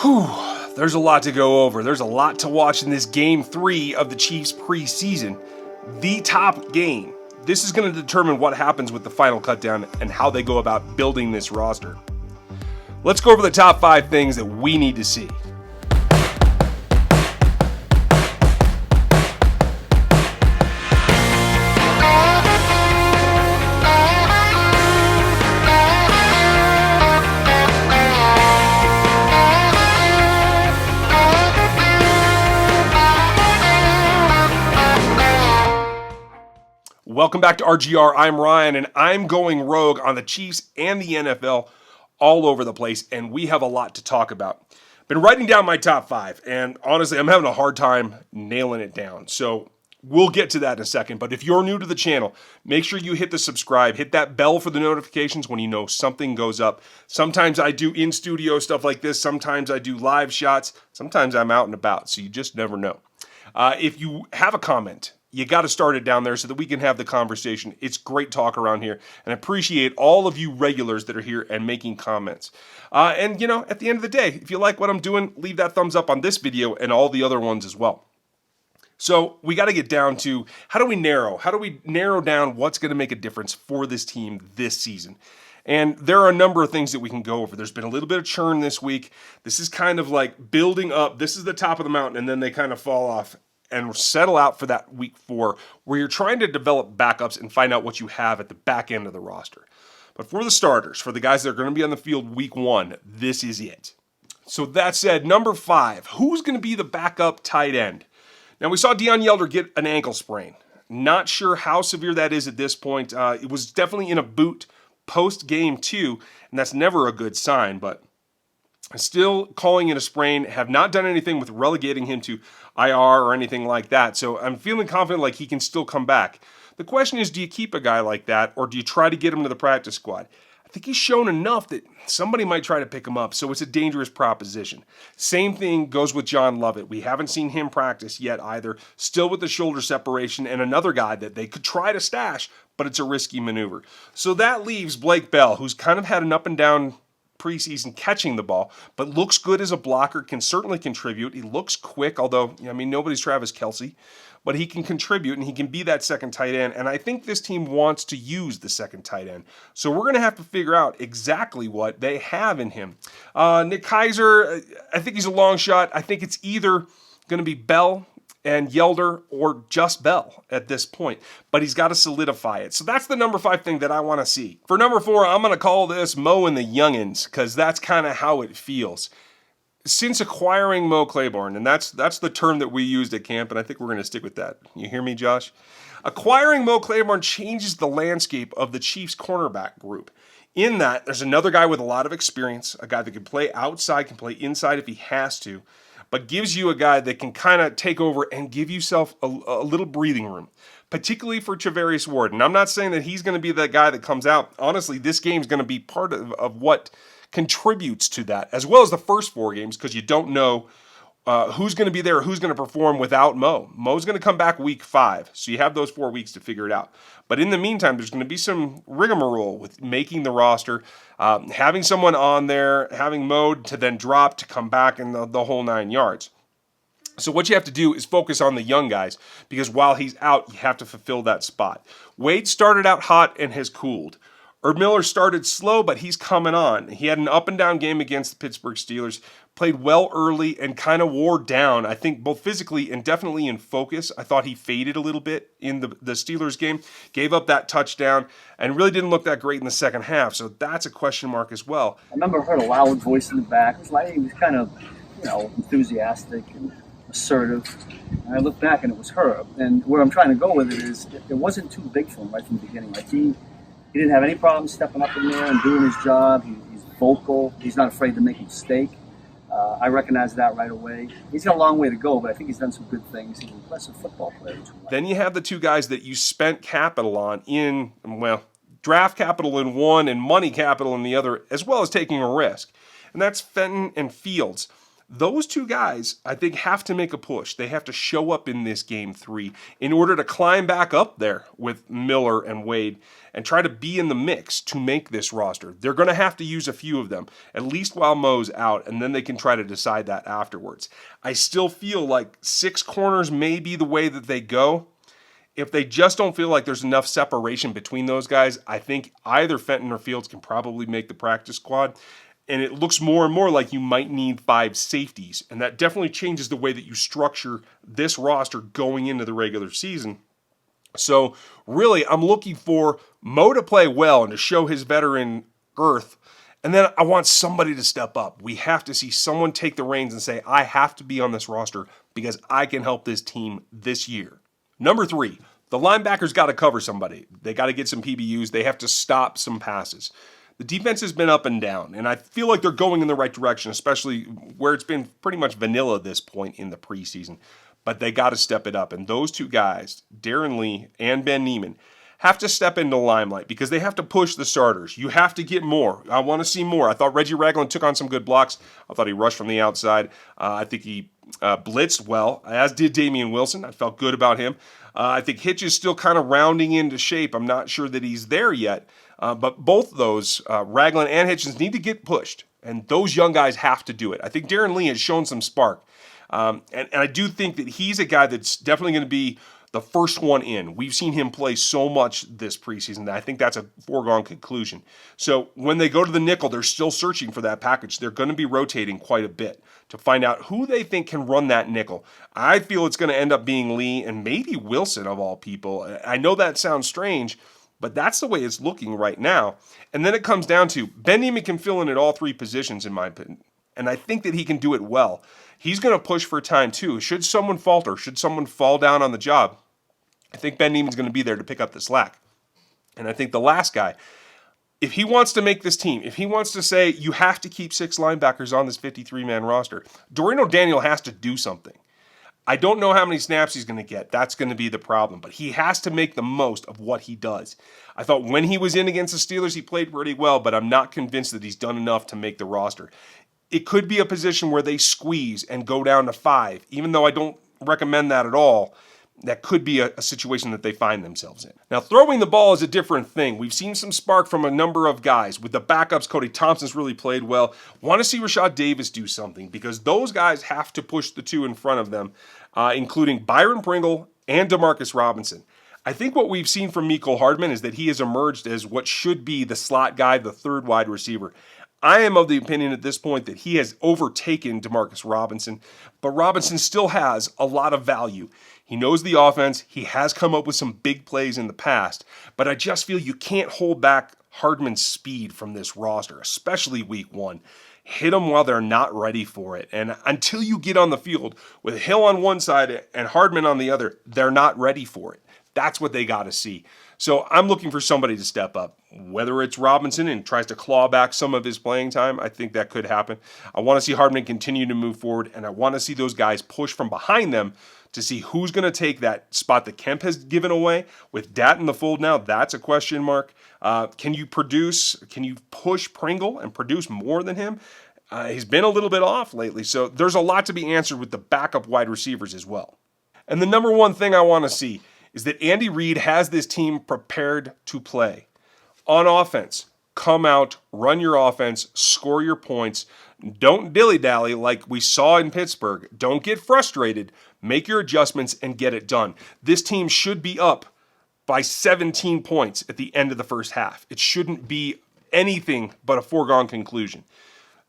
Whew, there's a lot to go over. There's a lot to watch in this Game 3 of the Chiefs preseason. The top game. This is going to determine what happens with the final cutdown and how they go about building this roster. Let's go over the top 5 things that we need to see. Welcome back to RGR. I'm Ryan, and I'm going rogue on the Chiefs and the NFL all over the place, and we have a lot to talk about. Been writing down my top 5, and honestly, I'm having a hard time nailing it down. So we'll get to that in a second, but if you're new to the channel, make sure you hit the subscribe, hit that bell for the notifications when you know something goes up. Sometimes I do in-studio stuff like this. Sometimes I do live shots. Sometimes I'm out and about, so you just never know. If you have a comment, you got to start it down there so that we can have the conversation. It's great talk around here, and I appreciate all of you regulars that are here and making comments. And, you know, at the end of the day, if you like what I'm doing, leave that thumbs up on this video and all the other ones as well. So we got to get down to how do we narrow down what's going to make a difference for this team this season? And there are a number of things that we can go over. There's been a little bit of churn this week. This is kind of like building up. This is the top of the mountain, and then they kind of fall off and settle out for that week 4 where you're trying to develop backups and find out what you have at the back end of the roster. But for the starters, for the guys that are going to be on the field week 1, this is it. So that said, number 5, who's going to be the backup tight end? Now, we saw Deon Yelder get an ankle sprain. Not sure how severe that is at this point. It was definitely in a boot post-game 2, and that's never a good sign, but still calling it a sprain, have not done anything with relegating him to IR or anything like that. So I'm feeling confident like he can still come back. The question is, do you keep a guy like that or do you try to get him to the practice squad? I think he's shown enough that somebody might try to pick him up, so it's a dangerous proposition. Same thing goes with John Lovett. We haven't seen him practice yet either, still with the shoulder separation, and another guy that they could try to stash, but it's a risky maneuver. So that leaves Blake Bell, who's kind of had an up and down preseason catching the ball, but looks good as a blocker, can certainly contribute. He looks quick, although, I mean, nobody's Travis Kelce, but he can contribute and he can be that second tight end. And I think this team wants to use the second tight end. So we're going to have to figure out exactly what they have in him. Nick Keizer, I think he's a long shot. I think it's either going to be Bell and Yelder or just Bell at this point, but he's got to solidify it. So that's the number 5 thing that I want to see. For number 4, I'm going to call this Mo and the Youngins, because that's kind of how it feels. Since acquiring Mo Claiborne, and that's the term that we used at camp, and I think we're going to stick with that. You hear me, Josh? Acquiring Mo Claiborne changes the landscape of the Chiefs cornerback group. In that, there's another guy with a lot of experience, a guy that can play outside, can play inside if he has to, but gives you a guy that can kind of take over and give yourself a little breathing room, particularly for Charvarius Ward. And I'm not saying that he's going to be that guy that comes out. Honestly, this game is going to be part of what contributes to that, as well as the first 4 games, because you don't know who's going to be there, who's going to perform without Mo. Mo's going to come back week 5, so you have those 4 weeks to figure it out. But in the meantime, there's going to be some rigmarole with making the roster, having someone on there, having Mo to then drop to come back, and the whole 9 yards. So what you have to do is focus on the young guys, because while he's out, you have to fulfill that spot. Wade started out hot and has cooled. Herb Miller started slow, but he's coming on. He had an up-and-down game against the Pittsburgh Steelers, played well early and kind of wore down, I think, both physically and definitely in focus. I thought he faded a little bit in the Steelers game, gave up that touchdown, and really didn't look that great in the second half. So that's a question mark as well. I remember I heard a loud voice in the back. It was like he was kind of, enthusiastic and assertive. And I looked back, and it was Herb. And where I'm trying to go with it is it wasn't too big for him right from the beginning. Like he didn't have any problem stepping up in there and doing his job. He's vocal. He's not afraid to make a mistake. I recognize that right away. He's got a long way to go, but I think he's done some good things. He's an impressive football player. Then you have the 2 guys that you spent capital on in, well, draft capital in one and money capital in the other, as well as taking a risk. And that's Fenton and Fields. Those two guys, I think, have to make a push. They have to show up in this game 3 in order to climb back up there with Miller and Wade and try to be in the mix to make this roster. They're going to have to use a few of them, at least while Mo's out, and then they can try to decide that afterwards. I still feel like 6 corners may be the way that they go. If they just don't feel like there's enough separation between those guys, I think either Fenton or Fields can probably make the practice squad. And it looks more and more like you might need 5 safeties. And that definitely changes the way that you structure this roster going into the regular season. So really, I'm looking for Mo to play well and to show his veteran girth. And then I want somebody to step up. We have to see someone take the reins and say, I have to be on this roster because I can help this team this year. Number 3, the linebackers got to cover somebody. They got to get some PBUs. They have to stop some passes. The defense has been up and down, and I feel like they're going in the right direction, especially where it's been pretty much vanilla at this point in the preseason. But they got to step it up, and those two guys, Darron Lee and Ben Niemann, have to step into the limelight because they have to push the starters. You have to get more. I want to see more. I thought Reggie Ragland took on some good blocks. I thought he rushed from the outside. I think he blitzed well, as did Damian Wilson. I felt good about him. I think Hitch is still kind of rounding into shape. I'm not sure that he's there yet. But both those, Ragland and Hitchens, need to get pushed. And those young guys have to do it. I think Darron Lee has shown some spark. And I do think that he's a guy that's definitely going to be the first one in. We've seen him play so much this preseason that I think that's a foregone conclusion. So when they go to the nickel, they're still searching for that package. They're going to be rotating quite a bit to find out who they think can run that nickel. I feel it's going to end up being Lee and maybe Wilson of all people. I know that sounds strange, but that's the way it's looking right now. And then it comes down to Ben Niemann can fill in at all 3 positions, in my opinion. And I think that he can do it well. He's going to push for time, too. Should someone falter, should someone fall down on the job, I think Ben Niemann's going to be there to pick up the slack. And I think the last guy, if he wants to make this team, if he wants to say you have to keep 6 linebackers on this 53-man roster, Doreen O'Daniel has to do something. I don't know how many snaps he's going to get. That's going to be the problem. But he has to make the most of what he does. I thought when he was in against the Steelers, he played pretty well, but I'm not convinced that he's done enough to make the roster. It could be a position where they squeeze and go down to 5, even though I don't recommend that at all. That could be a situation that they find themselves in. Now, throwing the ball is a different thing. We've seen some spark from a number of guys. With the backups, Cody Thompson's really played well. Want to see Rashad Davis do something because those guys have to push the 2 in front of them, including Byron Pringle and Demarcus Robinson. I think what we've seen from Mecole Hardman is that he has emerged as what should be the slot guy, the 3rd wide receiver. I am of the opinion at this point that he has overtaken Demarcus Robinson, but Robinson still has a lot of value. He knows the offense. He has come up with some big plays in the past, but I just feel you can't hold back Hardman's speed from this roster, especially week 1. Hit them while they're not ready for it. And until you get on the field with Hill on one side and Hardman on the other, they're not ready for it. That's what they got to see. So I'm looking for somebody to step up. Whether it's Robinson and tries to claw back some of his playing time, I think that could happen. I want to see Hardman continue to move forward, and I want to see those guys push from behind them to see who's going to take that spot that Kemp has given away. With Dat in the fold now, that's a question mark. Can you produce? Can you push Pringle and produce more than him? He's been a little bit off lately, so there's a lot to be answered with the backup wide receivers as well. And the number one thing I want to see is that Andy Reid has this team prepared to play. On offense, come out, run your offense, score your points. Don't dilly-dally like we saw in Pittsburgh. Don't get frustrated. Make your adjustments and get it done. This team should be up by 17 points at the end of the first half. It shouldn't be anything but a foregone conclusion.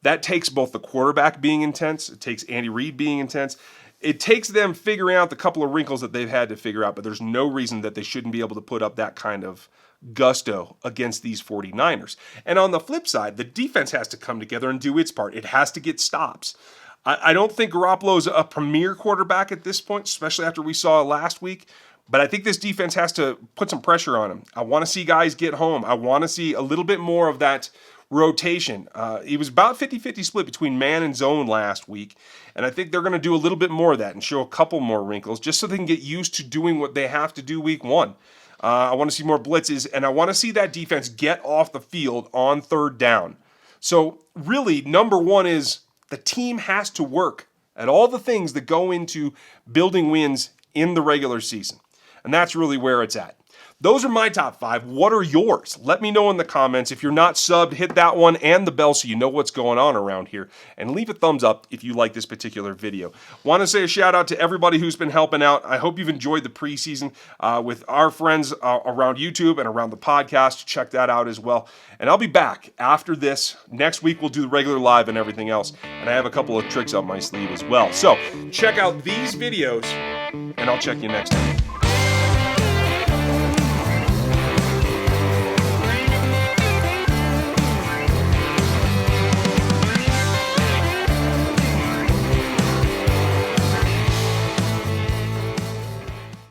That takes both the quarterback being intense, it takes Andy Reid being intense, it takes them figuring out the couple of wrinkles that they've had to figure out, but there's no reason that they shouldn't be able to put up that kind of gusto against these 49ers. And on the flip side, the defense has to come together and do its part. It has to get stops. I don't think Garoppolo's a premier quarterback at this point, especially after we saw last week, but I think this defense has to put some pressure on him. I want to see guys get home. I want to see a little bit more of that rotation. It was about 50-50 split between man and zone last week, and I think they're going to do a little bit more of that and show a couple more wrinkles just so they can get used to doing what they have to do week 1. I want to see more blitzes, and I want to see that defense get off the field on 3rd down. So really, number 1 is The team has to work at all the things that go into building wins in the regular season. And that's really where it's at. Those are my top 5. What are yours? Let me know in the comments. If you're not subbed, hit that one and the bell so you know what's going on around here. And leave a thumbs up if you like this particular video. Want to say a shout out to everybody who's been helping out. I hope you've enjoyed the preseason with our friends around YouTube and around the podcast. Check that out as well. And I'll be back after this. Next week we'll do the regular live and everything else. And I have a couple of tricks up my sleeve as well. So check out these videos and I'll check you next time.